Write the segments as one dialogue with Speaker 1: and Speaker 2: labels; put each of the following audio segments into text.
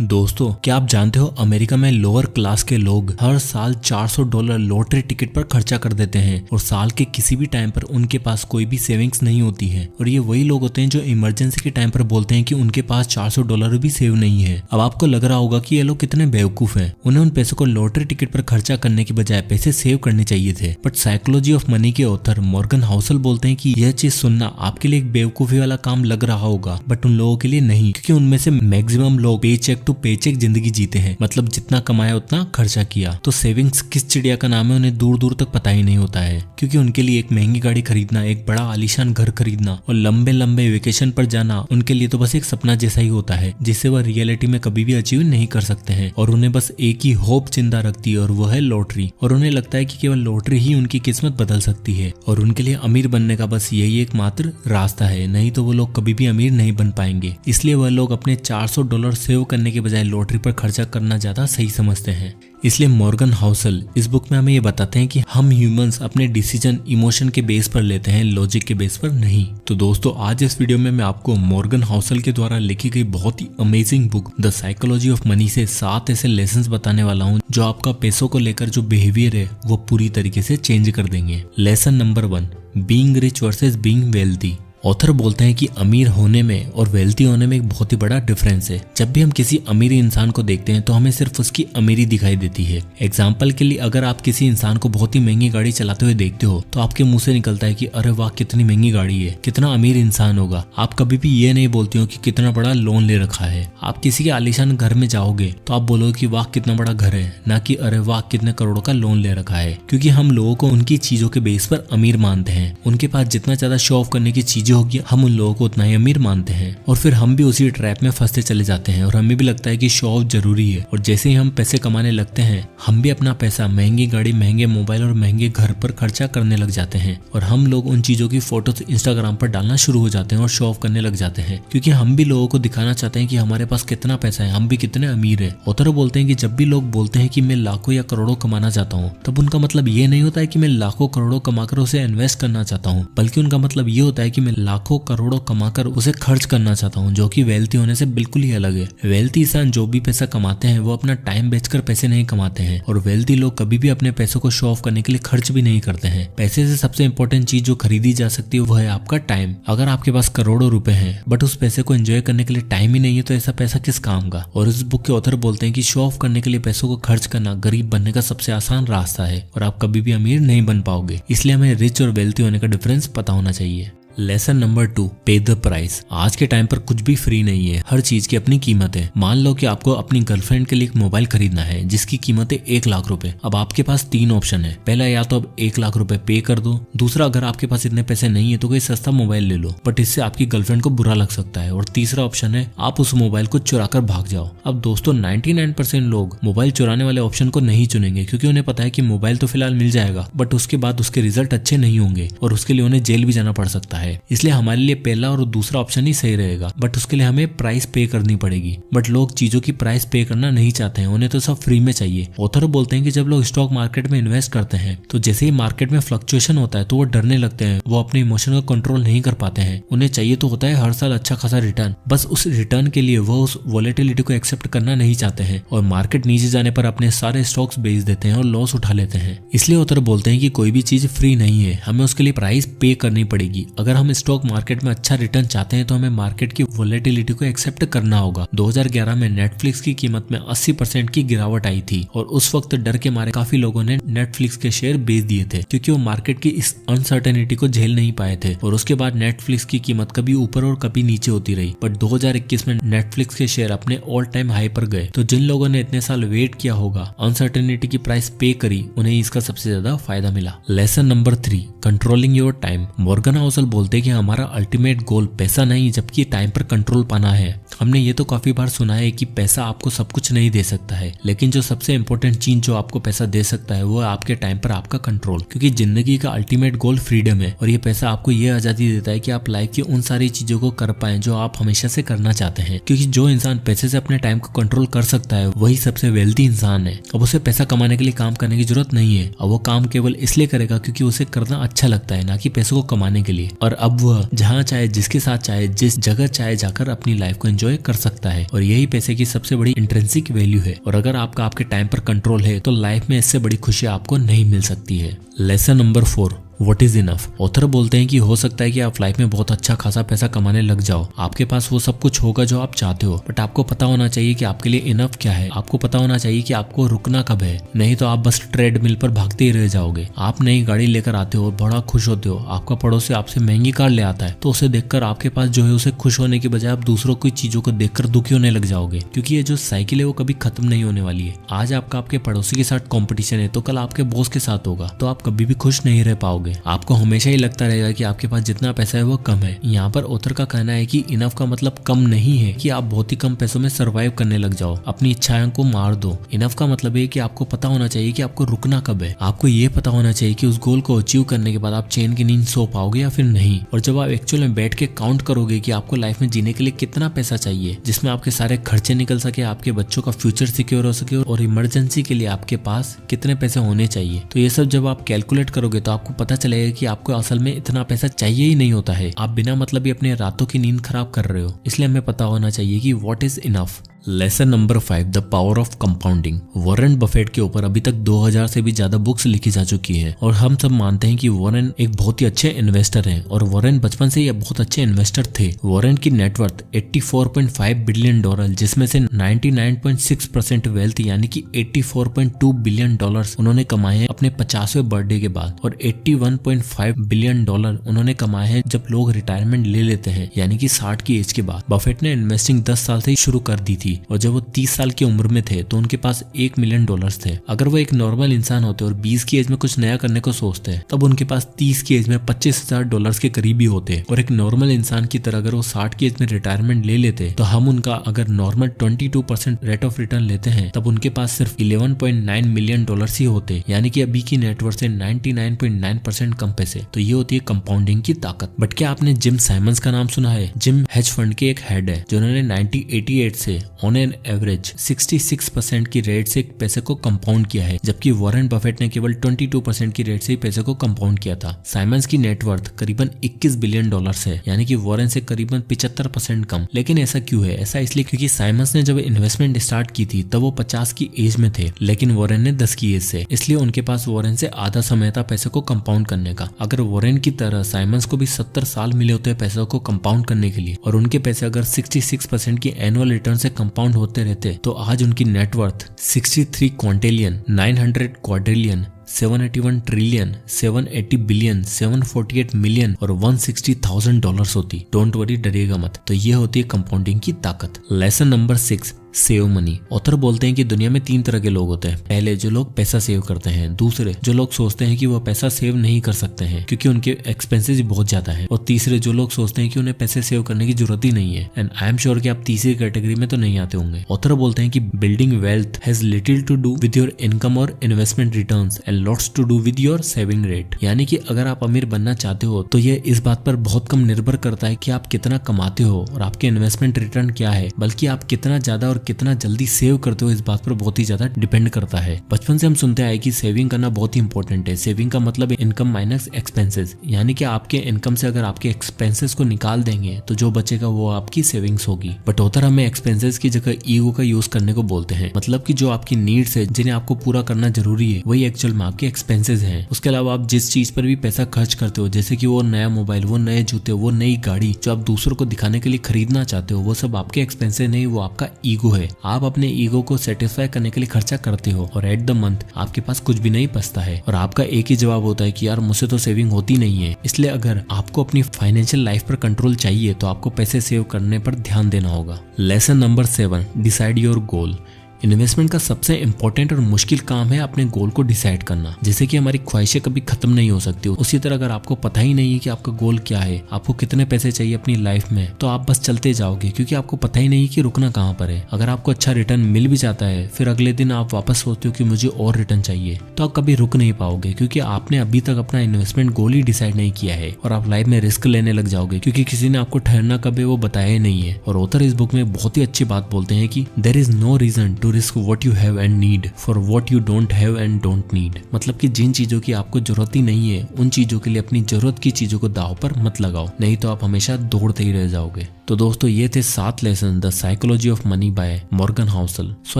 Speaker 1: दोस्तों, क्या आप जानते हो अमेरिका में लोअर क्लास के लोग हर साल $400 लॉटरी टिकट पर खर्चा कर देते हैं और साल के किसी भी टाइम पर उनके पास कोई भी सेविंग्स नहीं होती है। और ये वही लोग होते हैं जो इमरजेंसी के टाइम पर बोलते हैं कि उनके पास $400 भी सेव नहीं है। अब आपको लग रहा होगा कि ये लोग कितने बेवकूफ हैं। उन्हें उन पैसों को लॉटरी टिकट पर खर्चा करने की बजाय पैसे सेव करने चाहिए थे। बट साइकोलॉजी ऑफ मनी के ऑथर मॉर्गन हाउसल बोलते हैं कि यह चीज सुनना आपके लिए एक बेवकूफी वाला काम लग रहा होगा, बट उन लोगों के लिए नहीं, क्योंकि उनमें से मैक्सिमम लोग पे चेक टू पे चेक जिंदगी जीते हैं। मतलब जितना कमाया उतना खर्चा किया। तो सेविंग्स किस चिड़िया का नाम है उन्हें दूर दूर तक पता ही नहीं होता है, क्योंकि उनके लिए एक महंगी गाड़ी खरीदना, एक बड़ा आलीशान घर खरीदना और लंबे लंबे वेकेशन पर जाना उनके लिए तो बस एक सपना जैसा ही होता है, जिसे वह रियलिटी में कभी भी अचीव नहीं कर सकते हैं। और उन्हें बस एक ही होप जिंदा रखती है और वो है लॉटरी। और उन्हें लगता है कि केवल लॉटरी ही उनकी किस्मत बदल सकती है और उनके लिए अमीर बनने का बस यही एकमात्र रास्ता है, नहीं तो वो लोग कभी भी अमीर नहीं बन पाएंगे। इसलिए वह लोग अपने $400 सेव करने के बजाय लॉटरी पर खर्चा करना ज्यादा सही समझते हैं। इसलिए मॉर्गन हाउसल इस बुक में हमें ये बताते हैं कि हम ह्यूमंस अपने डिसीजन इमोशन के बेस पर लेते हैं, लॉजिक के बेस पर नहीं। तो दोस्तों, आज इस वीडियो में मैं आपको मॉर्गन हाउसल के द्वारा लिखी गई बहुत ही amazing book the psychology of money से 7 ऐसे लेसन्स बताने वाला हूँ जो आपका पैसों को लेकर जो बिहेवियर है वो पूरी तरीके से चेंज कर देंगे। Lesson number 1, being rich versus being wealthy. Author बोलते हैं कि अमीर होने में और वेल्थी होने में एक बहुत ही बड़ा डिफरेंस है। जब भी हम किसी अमीर इंसान को देखते हैं तो हमें सिर्फ उसकी अमीरी दिखाई देती है। एग्जाम्पल के लिए, अगर आप किसी इंसान को बहुत ही महंगी गाड़ी चलाते हुए देखते हो तो आपके मुंह से निकलता है कि अरे वाह कितनी महंगी गाड़ी है, कितना अमीर इंसान होगा। आप कभी भी ये नहीं बोलते हो कि कितना बड़ा लोन ले रखा है। आप किसी के आलीशान घर में जाओगे तो आप बोलोगे कि वाह कितना बड़ा घर है, ना कि अरे वाह कितने करोड़ों का लोन ले रखा है। क्योंकि हम लोगों को उनकी चीजों के बेस पर अमीर मानते हैं। उनके पास जितना ज्यादा शो ऑफ करने की चीजें होगी हम उन लोगों को उतना ही अमीर मानते हैं और फिर हम भी उसी ट्रैप में फंसते चले जाते हैं और हमें भी लगता है कि शो ऑफ जरूरी है। और जैसे ही हम पैसे कमाने लगते हैं हम भी अपना पैसा महंगी गाड़ी, महंगे मोबाइल और महंगे घर पर खर्चा करने लग जाते हैं और हम लोग उन चीजों की फोटोज इंस्टाग्राम पर डालना शुरू हो जाते हैं और शो ऑफ करने लग जाते हैं, क्योंकि हम भी लोगों को दिखाना चाहते हैं कि हमारे पास कितना पैसा है, हम भी कितने अमीर है। ऑथर बोलते हैं कि जब भी लोग बोलते हैं कि मैं लाखों या करोड़ों कमाना चाहता हूँ, तब उनका मतलब ये नहीं होता है कि मैं लाखों करोड़ों कमाकर उसे इन्वेस्ट करना चाहता हूँ, बल्कि उनका मतलब ये होता है कि मैं लाखों करोड़ों कमाकर उसे खर्च करना चाहता हूँ, जो कि वेल्थी होने से बिल्कुल ही अलग है। वेल्थी इंसान जो भी पैसा कमाते हैं वो अपना टाइम बेचकर पैसे नहीं कमाते हैं और वेल्थी लोग कभी भी अपने पैसों को शो ऑफ करने के लिए खर्च भी नहीं करते हैं। पैसे से सबसे इंपॉर्टेंट चीज जो खरीदी जा सकती है वो है आपका टाइम। अगर आपके पास करोड़ों रुपए हैं बट उस पैसे को एंजॉय करने के लिए टाइम ही नहीं है तो ऐसा पैसा किस काम का। और इस बुक के ऑथर बोलते हैं कि शो ऑफ करने के लिए पैसों को खर्च करना गरीब बनने का सबसे आसान रास्ता है और आप कभी भी अमीर नहीं बन पाओगे। इसलिए हमें रिच और वेल्थी होने का डिफरेंस पता होना चाहिए। लेसन नंबर 2, पे द प्राइस। आज के टाइम पर कुछ भी फ्री नहीं है, हर चीज की अपनी कीमत है। मान लो कि आपको अपनी गर्लफ्रेंड के लिए एक मोबाइल खरीदना है जिसकी कीमत है 1 लाख रुपए। अब आपके पास 3 ऑप्शन है। पहला, या तो अब 1 लाख रुपए पे कर दो। दूसरा, अगर आपके पास इतने पैसे नहीं है तो कोई सस्ता मोबाइल ले लो, बट इससे आपकी गर्लफ्रेंड को बुरा लग सकता है। और तीसरा ऑप्शन है आप उस मोबाइल को चुरा कर भाग जाओ। अब दोस्तों 99% लोग मोबाइल चुराने वाले ऑप्शन को नहीं चुनेंगे, क्योंकि उन्हें पता है कि मोबाइल तो फिलहाल मिल जाएगा बट उसके बाद उसके रिजल्ट अच्छे नहीं होंगे और उसके लिए उन्हें जेल भी जाना पड़ सकता है। इसलिए हमारे लिए पहला और दूसरा ऑप्शन ही सही रहेगा, बट उसके लिए हमें प्राइस पे करनी पड़ेगी। बट लोग चीजों की प्राइस पे करना नहीं चाहते हैं, उन्हें तो सब फ्री में चाहिए। ऑथर बोलते हैं कि जब लोग स्टॉक मार्केट में इन्वेस्ट करते हैं तो जैसे ही मार्केट में फ्लक्चुएशन होता है तो वो डरने लगते हैं, वो अपने इमोशन को कंट्रोल नहीं कर पाते हैं। उन्हें चाहिए तो होता है हर साल अच्छा खासा रिटर्न, बस उस रिटर्न के लिए वो उस वोलेटिलिटी को एक्सेप्ट करना नहीं चाहते हैं और मार्केट नीचे जाने पर अपने सारे स्टॉक्स बेच देते हैं और लॉस उठा लेते हैं। इसलिए ऑथर बोलते हैं कि कोई भी चीज फ्री नहीं है, हमें उसके लिए प्राइस पे करनी पड़ेगी। अगर हम स्टॉक मार्केट में अच्छा रिटर्न चाहते हैं तो हमें मार्केट की वोलेटिलिटी को एक्सेप्ट करना होगा। 2011 में नेटफ्लिक्स की कीमत में 80% की गिरावट आई थी और उस वक्त डर के मारे काफी लोगों ने नेटफ्लिक्स के शेयर बेच दिए थे, क्योंकि वो मार्केट की इस अनसर्टेनिटी को झेल नहीं पाए थे। और उसके बाद नेटफ्लिक्स की कीमत कभी ऊपर और कभी नीचे होती रही, बट 2021 में नेटफ्लिक्स के शेयर अपने ऑल टाइम हाई पर गए। तो जिन लोगों ने इतने साल वेट किया होगा, अनसर्टेनिटी की प्राइस पे करी, उन्हें इसका सबसे ज्यादा फायदा मिला। Lesson number 3, controlling your time. Morgan Housel बोलते हैं कि हमारा अल्टीमेट गोल पैसा नहीं जबकि टाइम पर कंट्रोल पाना है। हमने ये तो काफी बार सुना है कि पैसा आपको सब कुछ नहीं दे सकता है, लेकिन जो सबसे इंपॉर्टेंट चीज जो आपको पैसा दे सकता है वो है आपके टाइम पर आपका कंट्रोल। क्योंकि जिंदगी का अल्टीमेट गोल फ्रीडम है और ये पैसा आपको ये आजादी देता है कि आप लाइफ की उन सारी चीजों को कर पाए जो आप हमेशा से करना चाहते हैं। क्योंकि जो इंसान पैसे से अपने टाइम को कंट्रोल कर सकता है वही सबसे वेल्थी इंसान है। अब उसे पैसा कमाने के लिए काम करने की जरूरत नहीं है, अब वो काम केवल इसलिए करेगा क्योंकि उसे करना अच्छा लगता है, ना कि पैसों को कमाने के लिए। और अब वह जहाँ चाहे, जिसके साथ चाहे, जिस जगह चाहे जाकर अपनी लाइफ को एंजॉय एंजॉय कर सकता है और यही पैसे की सबसे बड़ी इंट्रिंसिक वैल्यू है। और अगर आपका आपके टाइम पर कंट्रोल है तो लाइफ में इससे बड़ी खुशी आपको नहीं मिल सकती है। Lesson number 4, what is enough. Author बोलते हैं कि हो सकता है कि आप लाइफ में बहुत अच्छा खासा पैसा कमाने लग जाओ, आपके पास वो सब कुछ होगा जो आप चाहते हो, बट आपको पता होना चाहिए कि आपके लिए इनफ क्या है। आपको पता होना चाहिए कि आपको रुकना कब है, नहीं तो आप बस ट्रेडमिल पर भागते ही रह जाओगे। आप नई गाड़ी लेकर आते हो और बड़ा खुश होते हो, आपका पड़ोसी आपसे महंगी कार ले आता है तो उसे देखकर आपके पास जो है उसे खुश होने के बजाय आप दूसरों की चीजों को देखकर दुखी होने लग जाओगे, क्योंकि ये जो साइकिल है वो कभी खत्म नहीं होने वाली है। आज आपका आपके पड़ोसी के साथ कॉम्पिटिशन है तो कल आपके बॉस के साथ होगा, तो आप कभी भी खुश नहीं रह पाओगे। आपको हमेशा ही लगता रहेगा कि आपके पास जितना पैसा है वो कम है। यहाँ पर ऑथर का कहना है कि इनफ का मतलब कम नहीं है कि आप बहुत ही कम पैसों में सरवाइव करने लग जाओ, अपनी इच्छाओं को मार दो। इनफ का मतलब है कि आपको पता होना चाहिए कि आपको रुकना कब है। आपको ये पता होना चाहिए कि उस गोल को अचीव करने के बाद आप चैन की नींद सो पाओगे या फिर नहीं। और जब आप एक्चुअल में बैठ के काउंट करोगे कि आपको लाइफ में जीने के लिए कितना पैसा चाहिए, जिसमें आपके सारे खर्चे निकल सके, आपके बच्चों का फ्यूचर सिक्योर हो सके और इमरजेंसी के लिए आपके पास कितने पैसे होने चाहिए, तो ये सब जब आप कैलकुलेट करोगे तो आपको पता चलेगा कि आपको असल में इतना पैसा चाहिए ही नहीं होता है। आप बिना मतलब ही अपने रातों की नींद खराब कर रहे हो। इसलिए हमें पता होना चाहिए कि what is enough. Lesson number 5, the power of compounding. Warren Buffett के ऊपर अभी तक 2000 से भी ज्यादा बुक्स लिखी जा चुकी हैं और हम सब मानते हैं कि वॉरेन एक बहुत ही अच्छे इन्वेस्टर हैं और वॉरेन बचपन से ही बहुत अच्छे इन्वेस्टर थे। वॉरेन की नेटवर्थ $84.5 बिलियन, जिसमें से 99.6% वेल्थ यानी कि $84.2 बिलियन उन्होंने कमाए हैं अपने 50वें बर्थडे के बाद, और $81.5 बिलियन उन्होंने कमाए हैं जब लोग रिटायरमेंट ले लेते हैं यानी कि 60 की एज के बाद। बफेट ने इन्वेस्टिंग 10 साल से ही शुरू कर दी थी और जब वो 30 साल की उम्र में थे तो उनके पास $1 मिलियन थे। अगर वो एक नॉर्मल इंसान होते और 20 की एज में कुछ नया करने को सोचते तब उनके पास 30 की एज में $25,000 के करीबी होते। और एक नॉर्मल इंसान की तरह अगर वो 60 की एज में रिटायरमेंट ले लेते तो हम उनका अगर नॉर्मल 22% रेट ऑफ रिटर्न लेते हैं तब उनके पास सिर्फ $11.9 मिलियन ही होते, यानी कि अभी की नेटवर्थ से 99.9% कम पैसे। तो ये होती है कंपाउंडिंग की ताकत। बट क्या आपने जिम साइमंस का नाम सुना है? जिम हेज फंड के एक हेड है जिन्होंने 1988 से ऑन एन एवरेज 66% की रेट से पैसे को कंपाउंड किया है, जबकि वॉरेन बफेट ने केवल 22% की रेट से ही पैसे को कंपाउंड किया था। साइमंस की नेटवर्थ करीबन $21 बिलियन है, यानी कि वॉरेन से करीबन 75% कम। लेकिन ऐसा क्यों है? ऐसा इसलिए क्योंकि साइमंस ने जब इन्वेस्टमेंट स्टार्ट की थी तब वो 50 की एज में थे, लेकिन वॉरेन ने 10 की एज से, इसलिए उनके पास वॉरेन से आधा समय था पैसे को कंपाउंड करने का। अगर वॉरेन की तरह साइमंस को भी 70 साल मिले होते पैसों को कंपाउंड करने के लिए और उनके पैसे अगर 66% की एनुअल रिटर्न से कंपाउंड होते रहते तो आज उनकी net worth 63 क्वांटिलियन, 900 quadrillion, 781 trillion, 780 billion, 748 million और $160,000 होती। डोंट वरी, डरिएगा मत। तो ये होती है कंपाउंडिंग की ताकत। Lesson number 6, save money. Author बोलते हैं कि दुनिया में 3 तरह के लोग होते हैं। पहले जो लोग पैसा सेव करते हैं, दूसरे जो लोग सोचते हैं कि वो पैसा सेव नहीं कर सकते हैं क्योंकि उनके एक्सपेंसेस बहुत ज्यादा है, और तीसरे जो लोग सोचते हैं कि उन्हें पैसे सेव करने की जरूरत ही नहीं है। एंड आई एम श्योर कि आप तीसरी कैटेगरी में तो नहीं आते होंगे। ऑथर बोलते हैं कि building wealth has little to do with your income और investment returns and lots to do with your saving rate. यानी कि अगर आप अमीर बनना चाहते हो तो ये इस बात पर बहुत कम निर्भर करता है कि आप कितना कमाते हो और आपके इन्वेस्टमेंट रिटर्न क्या है, बल्कि आप कितना ज्यादा और कितना जल्दी सेव करते हो इस बात पर बहुत ही ज्यादा डिपेंड करता है। बचपन से हम सुनते आए कि सेविंग करना बहुत ही इंपॉर्टेंट है। सेविंग का मतलब इनकम माइनस एक्सपेंसेस, यानी कि आपके इनकम से अगर आपके एक्सपेंसेस को निकाल देंगे तो जो बचेगा वो आपकी सेविंग्स होगी। बट ऑथर हमें एक्सपेंसेस की जगह ईगो का यूज करने को बोलते हैं, मतलब कि जो आपकी नीड्स है जिन्हें आपको पूरा करना जरूरी है वही एक्चुअल में आपके एक्सपेंसेस हैं। उसके अलावा आप जिस चीज पर भी पैसा खर्च करते हो, जैसे कि वो नया मोबाइल, वो नए जूते, वो नई गाड़ी जो आप दूसरों को दिखाने के लिए खरीदना चाहते हो, वो सब आपके एक्सपेंसेस नहीं, वो आपका ईगो है। आप अपने ईगो को सेटिस्फाई करने के लिए खर्चा करते हो और एट द मंथ आपके पास कुछ भी नहीं बचता है और आपका एक ही जवाब होता है कि यार मुझसे तो सेविंग होती नहीं है। इसलिए अगर आपको अपनी फाइनेंशियल लाइफ पर कंट्रोल चाहिए तो आपको पैसे सेव करने पर ध्यान देना होगा। Lesson number 7, decide your goal. Investment का सबसे इंपॉर्टेंट और मुश्किल काम है अपने गोल को डिसाइड करना। जैसे कि हमारी ख्वाहिशें कभी खत्म नहीं हो सकती, उसी तरह अगर आपको पता ही नहीं है कि आपका गोल क्या है, आपको कितने पैसे चाहिए अपनी लाइफ में, तो आप बस चलते जाओगे क्योंकि आपको पता ही नहीं कि रुकना कहाँ पर है। अगर आपको अच्छा रिटर्न मिल भी जाता है फिर अगले दिन आप वापस सोचते हो कि मुझे और रिटर्न चाहिए, तो आप कभी रुक नहीं पाओगे क्योंकि आपने अभी तक अपना इन्वेस्टमेंट गोल ही डिसाइड नहीं किया है और आप लाइफ में रिस्क लेने लग जाओगे क्योंकि किसी ने आपको ठहरना कब है वो बताया ही नहीं है। और ऑथर इस बुक में बहुत ही अच्छी बात बोलते हैं कि there is no reason to risk what you have and need for what you don't have and don't need. मतलब कि जिन चीजों की आपको जरूरत ही नहीं है उन चीजों के लिए अपनी जरूरत की चीजों को दांव पर मत लगाओ, नहीं तो आप हमेशा दौड़ते ही रह जाओगे। तो तो दोस्तों ये थे 7 lesson the psychology of money by Morgan Housel. So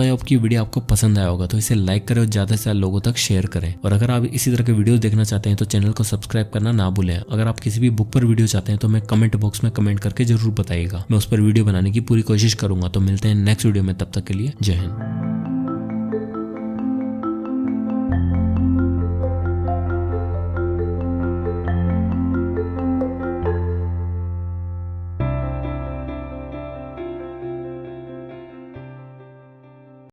Speaker 1: I hope की वीडियो आपको पसंद आया होगा, तो इसे लाइक करें और ज्यादा से ज्यादा लोगों तक शेयर करें। और अगर आप इसी तरह के वीडियो देखना चाहते हैं तो चैनल को सब्सक्राइब करना ना भूलें। अगर आप किसी भी बुक पर वीडियो चाहते हैं तो मैं कमेंट बॉक्स में कमेंट करके जरूर बताइएगा, मैं उस पर वीडियो बनाने की पूरी कोशिश करूंगा। तो मिलते हैं नेक्स्ट वीडियो में, तब तक के लिए जय हिंद।